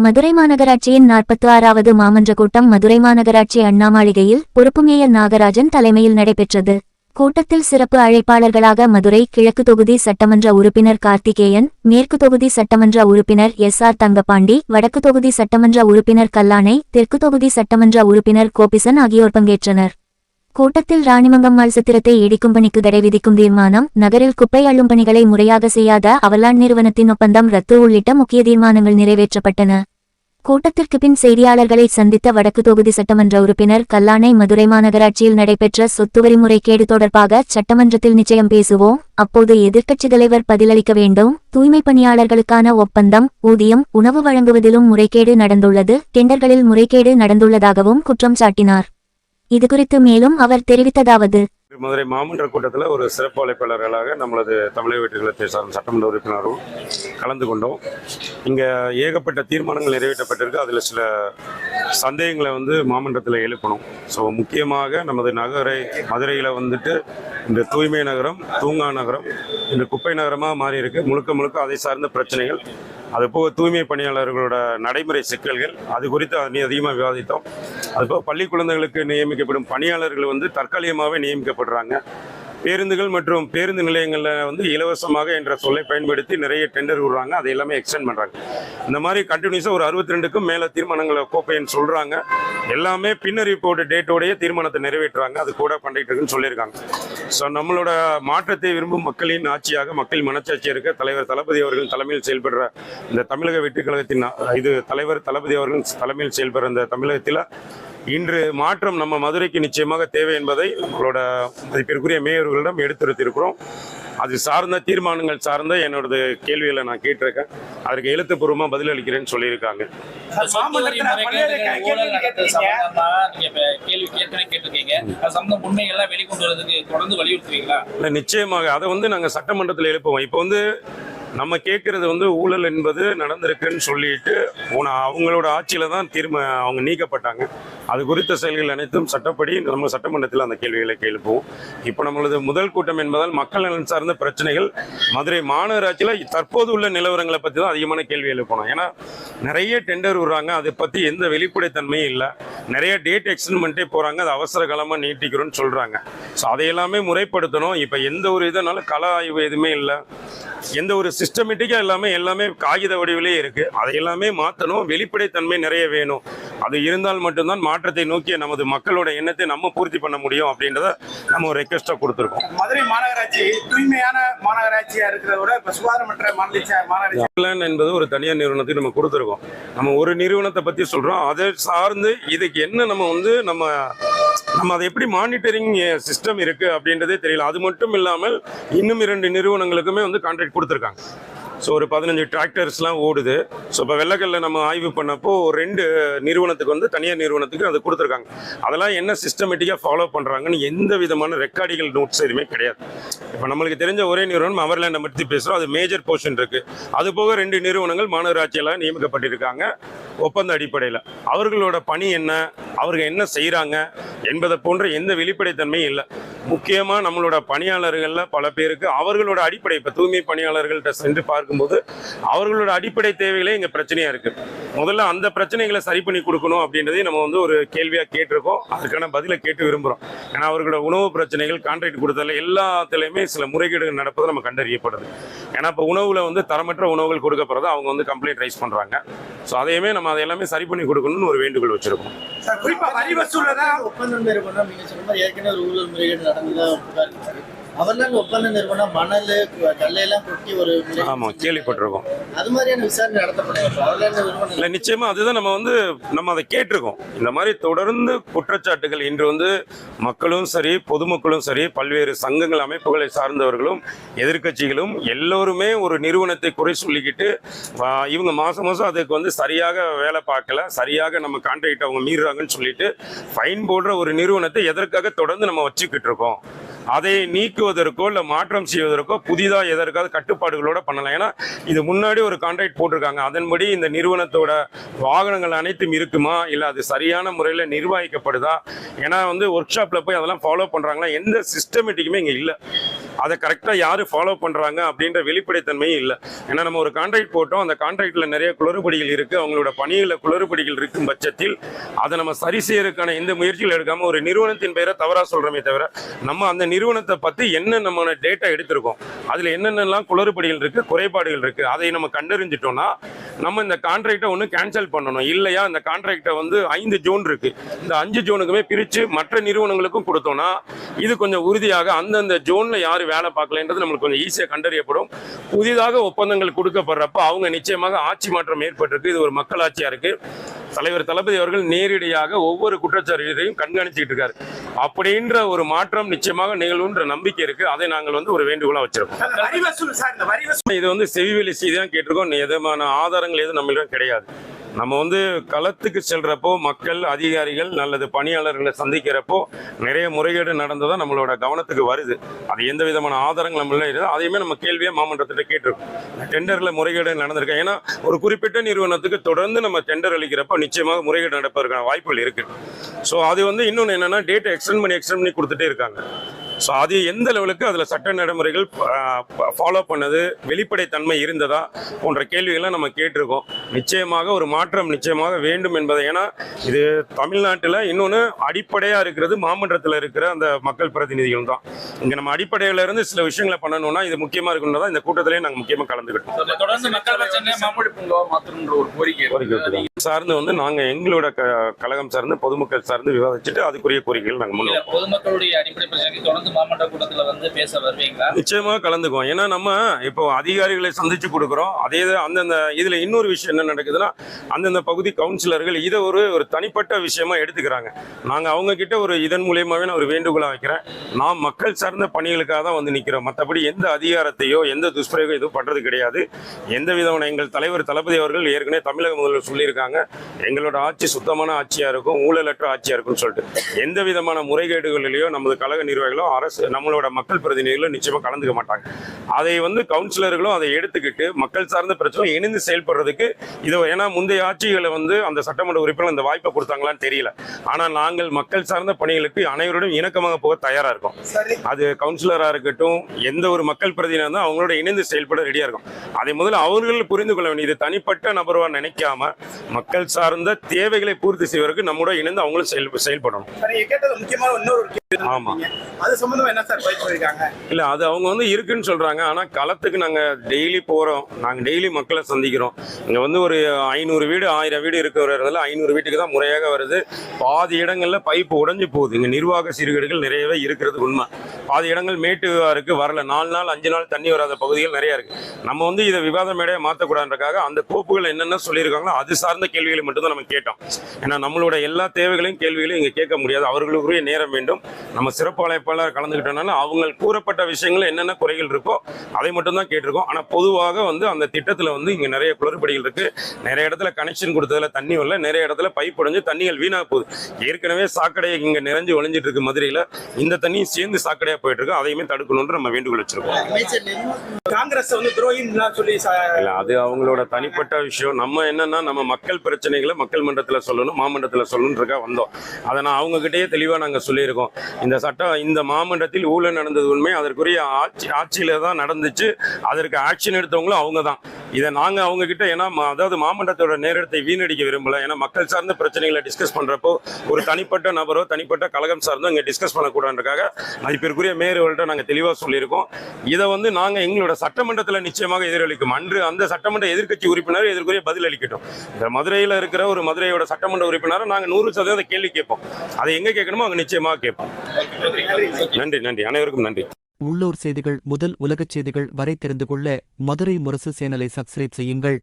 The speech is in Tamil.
மதுரை மாநகராட்சியின் 46வது மாமன்ற கூட்டம் மதுரை மாநகராட்சி அண்ணா மாளிகையில் பொறுப்பு மேயர் நாகராஜன் தலைமையில் நடைபெற்றது. கூட்டத்தில் சிறப்பு அழைப்பாளர்களாக மதுரை கிழக்கு தொகுதி சட்டமன்ற உறுப்பினர் கார்த்திகேயன், மேற்கு தொகுதி சட்டமன்ற உறுப்பினர் SR தங்கபாண்டி, வடக்கு தொகுதி சட்டமன்ற உறுப்பினர் கல்லானை, தெற்கு தொகுதி சட்டமன்ற உறுப்பினர் கோபிசன் ஆகியோர் பங்கேற்றனர். கூட்டத்தில் ராணிமங்கம் மல்சத்திரத்தை இடிக்கும் பணிக்கு தடை விதிக்கும் தீர்மானம், நகரில் குப்பை அள்ளும் பணிகளை முறையாக செய்யாத அவலான் நிறுவனத்தின் ஒப்பந்தம் ரத்து உள்ளிட்ட முக்கிய தீர்மானங்கள் நிறைவேற்றப்பட்டன. கூட்டத்திற்கு பின் செய்தியாளர்களை சந்தித்த வடக்கு தொகுதி சட்டமன்ற உறுப்பினர் கல்லானை, மதுரை மாநகராட்சியில் நடைபெற்ற சொத்துவரி முறைகேடு தொடர்பாக சட்டமன்றத்தில் நிச்சயம் பேசுவோம், அப்போது எதிர்க்கட்சித் தலைவர் பதிலளிக்க வேண்டும். தூய்மை பணியாளர்களுக்கான ஒப்பந்தம், ஊதியம், உணவு வழங்குவதிலும் முறைகேடு நடந்துள்ளது, டெண்டர்களில் முறைகேடு நடந்துள்ளதாகவும் குற்றம் சாட்டினார். இதுகுறித்து மேலும் அவர் தெரிவித்ததாவது: மதுரை மாமன்ற கூட்டத்தில் ஒரு சிறப்பு அழைப்பாளர்களாக நம்மளது தமிழக வெற்றிகளத்தை சார்ந்த சட்டமன்ற உறுப்பினரும் கலந்து கொண்டோம். இங்கே ஏகப்பட்ட தீர்மானங்கள் நிறைவேற்றப்பட்டிருக்கு. அதில் சில சந்தேகங்களை மாமன்றத்தில் எழுப்பணும். ஸோ முக்கியமாக நமது மதுரையில் இந்த தூய்மை நகரம், தூங்கா நகரம், இந்த குப்பை நகரமாக மாறி இருக்கு. முழுக்க அதை சார்ந்த பிரச்சனைகள், அதுபோக தூய்மை பணியாளர்களோட நடைமுறை சிக்கல்கள், அது குறித்து அதிகமாக விவாதித்தோம். அதுபோக பள்ளி குழந்தைகளுக்கு நியமிக்கப்படும் பணியாளர்கள் தற்காலிகமாகவே நியமிக்கப்படுறாங்க. பேருந்துகள் மற்றும் பேருந்து நிலையங்களில் இலவசமாக என்ற சொல்லை பயன்படுத்தி நிறைய டெண்டர் விடுறாங்க. அதை எல்லாமே எக்ஸ்டெண்ட் பண்ணுறாங்க. இந்த மாதிரி கண்டினியூஸாக ஒரு 62க்கும் மேலே தீர்மானங்களை கோப்பைன்னு சொல்கிறாங்க. எல்லாமே பின்னறிவிப்போட டேட்டோடைய தீர்மானத்தை நிறைவேற்றுறாங்க. அது கூட பண்ணிட்டு இருக்குன்னு சொல்லியிருக்காங்க. ஸோ நம்மளோட மாற்றத்தை விரும்பும் மக்களின் ஆட்சியாக, மக்கள் மனச்சாட்சி இருக்க தலைவர் தளபதி அவர்கள் தலைமையில் செயல்படுற இந்த தமிழக வெற்றி கழகத்தின் தலைவர் தளபதி அவர்கள் தலைமையில் செயல்படுற இந்த தமிழகத்தில் இன்று மாற்றம் நம்ம மதுரைக்கு நிச்சயமாக தேவை என்பதை நம்மளோட மதிப்பிற்குரிய மேயர்களிடம் எடுத்துரைத்திருக்கிறோம். அது சார்ந்த தீர்மானங்கள் சார்ந்த என்னோட கேள்விகளை நான் கேட்டிருக்கேன். அதற்கு எழுத்துப்பூர்வமாக பதிலளிக்கிறேன்னு சொல்லியிருக்காங்க. நிச்சயமாக அதை நாங்கள் சட்டமன்றத்தில் எழுப்புவோம். இப்போ நம்ம கேட்கறது ஊழல் என்பது நடந்திருக்குன்னு சொல்லிட்டு அவங்களோட ஆட்சியில தான் அவங்க நீக்கப்பட்டாங்க. அது குறித்த செயல்கள் அனைத்தும் சட்டப்படி நம்ம சட்டமன்றத்தில் அந்த கேள்விகளை எழுப்புவோம். இப்போ நம்மளது முதல் கூட்டம் என்பதால் மக்கள் நலன் சார்ந்த பிரச்சனைகள், மதுரை மாநகராட்சியில் தற்போது உள்ள நிலவரங்களை பற்றி தான் அதிகமான கேள்வி எழுப்பணும். ஏன்னா நிறைய டெண்டர் விடுறாங்க, அதை பற்றி எந்த வெளிப்படைத்தன்மையும் இல்லை. நிறைய டேட் எக்ஸ்டெண்ட் பண்ணிட்டே போகிறாங்க, அது அவசர காலமாக நீட்டிக்கிறோன்னு சொல்கிறாங்க. ஸோ அதையெல்லாமே முறைப்படுத்தணும். இப்போ எந்த ஒரு இதனாலும் கள ஆய்வு எதுவுமே இல்லை, எந்த ஒரு சிஸ்டமேட்டிக்காக எல்லாமே காகித வடிவிலே இருக்குது. அதை எல்லாமே மாற்றணும். வெளிப்படைத்தன்மை நிறைய வேணும். அது இருந்தால் மட்டும்தான் மாற்றத்தை நோக்கிய நமது மக்களோட எண்ணத்தை நம்ம பூர்த்தி பண்ண முடியும் அப்படின்றத நம்ம ஒரு ரெக்வெஸ்ட்டாக கொடுத்துருக்கோம். மதுரை மாநகராட்சி தூய்மையான மாநகராட்சியாக இருக்கிறத விட இப்போ சுகாதாரமற்ற மாநகராட்சி என்பது ஒரு தனியார் நிறுவனத்துக்கு நம்ம கொடுத்துருக்கோம். நம்ம ஒரு நிறுவனத்தை பற்றி சொல்கிறோம். அதை சார்ந்து இதுக்கு என்ன நம்ம அதை எப்படி மானிட்டரிங் சிஸ்டம் இருக்குது அப்படின்றதே தெரியல. அது மட்டும் இல்லாமல் இன்னும் 2 நிறுவனங்களுக்குமே கான்ட்ராக்ட் கொடுத்துருக்காங்க. ஸோ ஒரு 15 டிராக்டர்ஸ்லாம் ஓடுது. ஸோ இப்போ வெள்ளக்கல்ல நம்ம ஆய்வு பண்ணப்போ 2 நிறுவனத்துக்கு தனியார் நிறுவனத்துக்கு அது கொடுத்துருக்காங்க. அதெல்லாம் என்ன சிஸ்டமேட்டிக்காக ஃபாலோ பண்ணுறாங்கன்னு எந்த விதமான ரெக்கார்டிகள் நோட்ஸ் எதுவுமே கிடையாது. இப்போ நம்மளுக்கு தெரிஞ்ச ஒரே நிறுவனம் அவர்லேண்டை பற்றி பேசுகிறோம். அது மேஜர் போர்ஷன் இருக்குது. அது போக 2 நிறுவனங்கள் மாநகராட்சியெல்லாம் நியமிக்கப்பட்டிருக்காங்க ஒப்பந்த அடிப்படையில். அவர்களோட பணி என்ன, அவர்கள் என்ன செய்கிறாங்க என்பதை போன்ற எந்த வெளிப்படைத்தன்மையும் இல்லை. முக்கியமாக நம்மளோட பணியாளர்களில் பல பேருக்கு அவர்களோட அடிப்படை, இப்போ தூய்மை பணியாளர்கள்ட்ட சென்று பார்க்கும்போது அவர்களோட அடிப்படை தேவைகளே இங்கே பிரச்சனையாக இருக்குது. முதல்ல அந்த பிரச்சனைகளை சரி பண்ணி கொடுக்கணும் அப்படின்றதே நம்ம ஒரு கேள்வியாக கேட்டிருக்கோம். அதுக்கான பதிலை கேட்டு விரும்புகிறோம். ஏன்னா அவர்களோட உணவு பிரச்சனைகள், கான்ட்ராக்ட் கொடுத்ததில் எல்லாத்துலேயுமே சில முறைகேடுகள் நடப்பது நம்ம கண்டறியப்படுது. ஏன்னா இப்போ உணவில் தரமற்ற உணவுகள் கொடுக்கப்படுறது அவங்க கம்ப்ளைண்ட் ரைஸ் பண்ணுறாங்க. ஸோ அதையுமே நம்ம அதை எல்லாமே சரி பண்ணி கொடுக்கணும்னு ஒரு வேண்டுகோள் வச்சுருக்கோம். ஒப்பந்தம் நிறுவனம் நீங்க சொன்ன மாதிரி ஏற்கனவே ஒரு ஊழல் முறைகேடு நடந்ததா அவர்லாம் ஒப்பந்த நிறுவனம் மணல் கல்லையெல்லாம் கொட்டி ஒரு கேள்விப்பட்டிருக்கோம். அது மாதிரியான விசாரணை நடத்தப்படும். நிச்சயமா அதுதான் நம்ம அதை கேட்டிருக்கோம். இந்த மாதிரி தொடர்ந்து குற்றச்சாட்டுகள் இன்று மக்களும் சரி, பொதுமக்களும் சரி, பல்வேறு சங்கங்கள், அமைப்புகளை சார்ந்தவர்களும் எதிர்கட்சிகளும் எல்லோருமே ஒரு நிறுவனத்தை குறை சொல்லிக்கிட்டு இவங்க மாசம் அதுக்கு சரியாக வேலை பார்க்கல, சரியாக நம்ம கான்ட்ராக்ட் அவங்க மீறுறாங்கன்னு சொல்லிட்டு ஃபைன் போடுற ஒரு நிறுவனத்தை எதற்காக தொடர்ந்து நம்ம வச்சுக்கிட்டு இருக்கோம்? அதை நீக்குவதற்கோ இல்லை மாற்றம் செய்வதற்கோ புதிதாக எதற்காவது கட்டுப்பாடுகளோட பண்ணலாம். ஏன்னா இது முன்னாடி ஒரு கான்ட்ராக்ட் போட்டிருக்காங்க. அதன்படி இந்த நிறுவனத்தோட வாகனங்கள் அனைத்தும் இருக்குமா, இல்லை அது சரியான முறையில் நிர்வகிக்கப்படுதா? ஏன்னா ஒர்க் ஷாப்பில் போய் அதெல்லாம் ஃபாலோ பண்ணுறாங்களா? எந்த சிஸ்டமேட்டிக்குமே இங்கே இல்லை. அதை கரெக்டாக யார் ஃபாலோ பண்ணுறாங்க அப்படின்ற வெளிப்படைத்தன்மையும் இல்லை. ஏன்னா நம்ம ஒரு கான்ட்ராக்ட் போட்டோம், அந்த கான்ட்ராக்டில் நிறைய குளறுபடிகள் இருக்குது, அவங்களோட பணியில் குளறுபடிகள் இருக்கும் பட்சத்தில் அதை நம்ம சரி செய்யறதுக்கான எந்த முயற்சிகள் எடுக்காமல் ஒரு நிறுவனத்தின் பெயரை தவறாக சொல்கிறோமே தவிர நம்ம அந்த நிறுவனத்தை பற்றி என்ன நம்ம டேட்டா எடுத்திருக்கோம், அதில் என்னென்னலாம் குளறுபடிகள் இருக்குது, குறைபாடுகள் இருக்குது, அதை நம்ம கண்டறிஞ்சிட்டோம்னா நம்ம இந்த கான்ட்ராக்டை ஒன்று கேன்சல் பண்ணணும். இல்லையா இந்த கான்ட்ராக்டை வந்து 5 ஜோன் இருக்குது, இந்த 5 ஜோனுக்குமே பிரித்து மற்ற நிறுவனங்களுக்கும் கொடுத்தோம்னா இது கொஞ்சம் உறுதியாக அந்தந்த ஜோனில் யார் வேலை பார்க்கலன்றது நம்மளுக்கு கொஞ்சம் ஈஸியாக கண்டறியப்படும். புதிதாக ஒப்பந்தங்கள் கொடுக்கப்படுறப்போ அவங்க நிச்சயமாக ஆட்சி மாற்றம் ஏற்பட்டிருக்கு, இது ஒரு மக்களாட்சியாக இருக்குது. தலைவர் தளபதி அவர்கள் நேரடியாக ஒவ்வொரு குற்றச்சாட்டுகளையும் கண்காணிச்சுட்டு இருக்காரு. அப்படின்ற ஒரு மாற்றம் நிச்சயமாக நிகழ்வுன்ற நம்பிக்கை இருக்கு. அதை நாங்கள் வந்து ஒரு வேண்டுகோளா வச்சிருக்கோம். இது வந்து செவிவெளி செய்தி தான் கேட்டிருக்கோம், எதுமான ஆதாரங்கள் எதுவும் நம்மளிடம் கிடையாது. நம்ம வந்து களத்துக்கு செல்றப்போ மக்கள் அதிகாரிகள் அல்லது பணியாளர்களை சந்திக்கிறப்போ நிறைய முறைகேடு நடந்ததா நம்மளோட கவனத்துக்கு வருது. அது எந்த விதமான ஆதாரங்கள் நம்மள இருக்குது அதையுமே நம்ம கேள்வியா மாமன்றத்திட்ட கேட்டிருக்கோம். டெண்டர்ல முறைகேடு நடந்திருக்கு. ஏன்னா ஒரு குறிப்பிட்ட நிறுவனத்துக்கு தொடர்ந்து நம்ம டெண்டர் அளிக்கிறப்போ நிச்சயமாக முறைகேடு நடப்பதற்கான வாய்ப்புகள் இருக்கு. ஸோ அது வந்து இன்னொன்று என்னன்னா டேட்டா எக்ஸ்டெண்ட் பண்ணி கொடுத்துட்டே இருக்காங்க. ஸோ அது எந்த லெவலுக்கு அதில் சட்ட நடைமுறைகள் ஃபாலோ பண்ணது, வெளிப்படைத்தன்மை இருந்ததா போன்ற கேள்விகளை நம்ம கேட்டிருக்கோம். நிச்சயமாக ஒரு மாற்றம் நிச்சயமாக வேண்டும் என்பதை, ஏன்னா இது தமிழ்நாட்டில் இன்னொன்று அடிப்படையாக இருக்கிறது மாமன்றத்தில் இருக்கிற அந்த மக்கள் பிரதிநிதிகள் தான். இங்கே நம்ம அடிப்படையில் இருந்து சில விஷயங்களை பண்ணணும்னா இது முக்கியமாக இருக்குன்றதா இந்த கூட்டத்திலேயே நாங்கள் முக்கியமாக கலந்துக்கிட்டோம். சார்ந்து வந்து நாங்கள் எங்களோட கழகம் சார்ந்து பொதுமக்கள் சார்ந்து விவாதிச்சுட்டு அதுக்குரிய கோரிக்கைகள் நாங்கள் முன்னோம். பொதுமக்களுடைய அடிப்படை பிரச்சனைக்கு மாமன்ற கூட்டத்துல வந்து பேச வருவீங்களா? நிச்சயமாக கலந்துக்குவோம். ஏன்னா நம்ம இப்போ அதிகாரிகளை சந்திச்சு கொடுக்குறோம். அதே அந்தந்த இதுல இன்னொரு விஷயம் என்ன நடக்குதுன்னா அந்தந்த பகுதி கவுன்சிலர்கள் இதை ஒரு தனிப்பட்ட விஷயமா எடுத்துக்கிறாங்க. நாங்க அவங்க கிட்ட ஒரு இதன் மூலியமாவே நான் ஒரு வேண்டுகோளா வைக்கிறேன். நாம் மக்கள் சார்ந்த பணிகளுக்காக தான் வந்து நிற்கிறோம். மற்றபடி எந்த அதிகாரத்தையோ எந்த துஷ்பிரயோகம் எதுவும் பண்றது கிடையாது. எந்த விதமான எங்கள் தலைவர் தளபதி அவர்கள் ஏற்கனவே தமிழக முதல்வர் சொல்லியிருக்காங்க, எங்களோட ஆட்சி சுத்தமான ஆட்சியா இருக்கும், ஊழலற்ற ஆட்சியா இருக்கும்னு சொல்லிட்டு எந்த விதமான முறைகேடுகளிலேயோ நமது கழக நிர்வாகிகளோ அரசு நம்மளோட மக்கள் பிரதிநிதிகளும் நிச்சயமா கலந்துக்க மாட்டாங்க. அதை வந்து கவுன்சிலர்களும் அதை எடுத்துக்கிட்டு மக்கள் சார்ந்த பிரச்சனை இணைந்து செயல்படுறதுக்கு இது. ஏன்னா முந்தைய ஆட்சிகளை வந்து அந்த சட்டமன்ற உறுப்பினர் அந்த வாய்ப்பை கொடுத்தாங்களான்னு தெரியல. ஆனால் நாங்கள் மக்கள் சார்ந்த பணிகளுக்கு அனைவருடன் இணக்கமாக போக தயாரா இருக்கோம். அது கவுன்சிலரா இருக்கட்டும், எந்த ஒரு மக்கள் பிரதிநிதியாக இருந்தால் அவங்களோட இணைந்து செயல்பட ரெடியா இருக்கும். அதை முதல்ல அவர்கள் புரிந்து கொள்ள வேண்டியது, தனிப்பட்ட நபர்வா நினைக்காம மக்கள் சார்ந்த தேவைகளை பூர்த்தி செய்வதற்கு நம்மோட இணைந்து அவங்களும் செயல்படணும். ஆமா, இல்ல அது அவங்க வந்து இருக்குன்னு சொல்றாங்க. ஆனா களத்துக்கு நாங்க டெய்லி போறோம், நாங்க டெய்லி மக்களை சந்திக்கிறோம். இங்க வந்து ஒரு 500 வீடு 1000 வீடு இருக்கிறதுல 500 வீட்டுக்கு தான் முறையாக வருது. பாதி இடங்கள்ல பைப்பு உடைஞ்சு போகுது. இங்க நிர்வாக சீர்கேடுகள் நிறையவே இருக்கிறது உண்மை. பாதி இடங்கள் மேட்டுவாருக்கு வரல, 4 நாள் 5 நாள் தண்ணி வராத பகுதிகள் நிறைய இருக்கு. நம்ம வந்து இதை விவாத மேடையை மாற்றக்கூடாதுக்காக அந்த கோப்புகள் என்னென்ன சொல்லியிருக்காங்களோ அது சார்ந்த கேள்விகளை மட்டும் தான் நம்ம கேட்டோம். ஏன்னா நம்மளோட எல்லா தேவைகளையும் கேள்விகளையும் இங்க கேட்க முடியாது, அவர்களுக்குரிய நேரம் வேண்டும். நம்ம சிறப்பு அழைப்பாளர் கலந்துக்கிட்டனால அவங்க கூறப்பட்ட விஷயங்கள் என்னென்ன குறைகள் இருக்கோ அதை மட்டும் தான் கேட்டிருக்கோம். ஆனால் பொதுவாக வந்து அந்த திட்டத்தில் வந்து இங்கே நிறைய குளறுபடிகள் இருக்கு. நிறைய இடத்துல கனெக்ஷன் கொடுத்ததுல தண்ணி வரல, நிறைய இடத்துல பைப் உடைஞ்சு தண்ணிகள் வீணாக போகுது. ஏற்கனவே சாக்கடையை இங்கே நிறைஞ்சு ஒழிஞ்சிட்டு இருக்கு மதுரையில், இந்த தண்ணியும் சேர்ந்து சாக்கடையாக போயிட்டு இருக்கு. அதையுமே தடுக்கணும்னு நம்ம வேண்டுகோள் வச்சிருக்கோம். காங்கிரஸ் வந்து துரோகின்னு சொல்லி அது அவங்களோட தனிப்பட்ட விஷயம். நம்ம என்னன்னா நம்ம மக்கள் பிரச்சனைகளை மக்கள் மன்றத்தில் சொல்லணும், மாமன்றத்தில் சொல்லணுன்றக்கா வந்தோம். அதை நான் அவங்க கிட்டேயே தெளிவாக நாங்கள் சொல்லியிருக்கோம். இந்த சட்டம் இந்த மாமன்றத்தில் ஊழல் நடந்தது உண்மை, அதற்குரிய ஆட்சியில தான் நடந்துச்சு. அதற்கு ஆக்ஷன் எடுத்தவங்களும் அவங்க தான். இதை நாங்கள் அவங்க கிட்ட ஏன்னா அதாவது மாமன்றத்தோட நேரத்தை வீணடிக்க விரும்பல. ஏன்னா மக்கள் சார்ந்த பிரச்சனைகளை டிஸ்கஸ் பண்றப்போ ஒரு தனிப்பட்ட நபரோ தனிப்பட்ட கழகம் சார்ந்தோ இங்கே டிஸ்கஸ் பண்ணக்கூடாதுக்காக மதிப்பிற்குரிய மேயர்கள்ட்ட நாங்கள் தெளிவாக சொல்லியிருக்கோம். இதை வந்து நாங்கள் எங்களோட சட்டமன்றத்தில் நிச்சயமாக எதிரொலிக்கும். அன்று அந்த சட்டமன்ற எதிர்க்கட்சி உறுப்பினர் இதற்குரிய பதில் அளிக்கட்டும். இந்த மதுரையில் இருக்கிற ஒரு மதுரையோட சட்டமன்ற உறுப்பினரை நாங்கள் 100% கேள்வி கேட்போம். அதை எங்கே கேட்கணுமோ அங்கே நிச்சயமாக கேட்போம். நன்றி நன்றி, அனைவருக்கும் நன்றி. உள்ளூர் செய்திகள் முதல் உலகச் செய்திகள் வரை தெரிந்து கொள்ள மதுரை முரசு சேனலை சப்ஸ்கிரைப் செய்யுங்கள்.